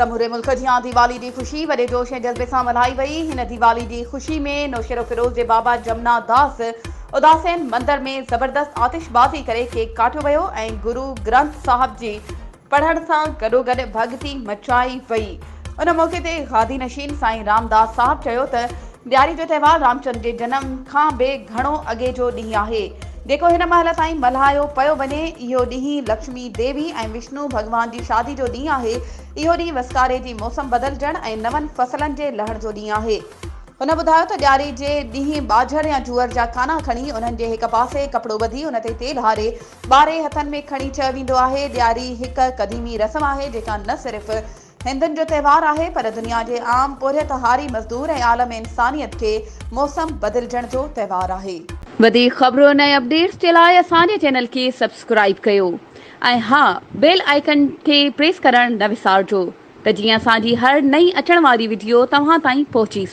समूरे मुल्क जियां दीवाली की खुशी वडे जोश ऐं जज़्बे सां मल्हाई वई। हिन दीवाली की खुशी में नौशेरो फिरोज के बाबा जमुना दास उदासैन मंदिर में जबरदस्त आतिशबाज़ी करे केक काटियो वियो ऐं गुरु ग्रंथ साहिब जी पढ़ण सां गॾोगॾु भॻती मचाई वई। उन मौके ते गादी नशीन साईं रामदास साहिब चयो त ॾियारी जो त्योहार रामचंद्र के जन्म खां बि घणो अॻे जो ॾींहुं आहे, जेको हिन महिल ताईं मल्हायो पियो वञे। इहो ॾींहुं लक्ष्मी देवी ऐं विष्णु भॻवान की शादी जो ॾींहुं आहे। इहो ॾींहुं वसकारे की मौसम बदिलजण ऐं नवनि फसलनि के लहण जो ॾींहुं आहे। हुन ॿुधायो त ॾियारी जे ॾींहुं ॿाझर या जूअर जा काना खणी उन्हनि जे हिक पासे कपिड़ो ॿधी उन ते तेल हारे ॿारे हथनि में खणी चयो वेंदो आहे। ॾियारी हिक क़दीमी रस्म आहे जेका न सिर्फ़ हिंदुनि जो त्योहार आहे पर दुनिया के आम पोरियत हारी मज़दूर ऐं आलम इंसानियत के मौसम बदिलजण जो त्योहार आहे। वधीक ख़बरुनि ऐं अपडेट्स के लिए असांजे चैनल के सब्सक्राइब कयो ऐं हाँ बेल आइकन के प्रेस करण न विसारजो त जीअं असांजी हर नई अचण वारी वीडियो तव्हां ताईं पहुची।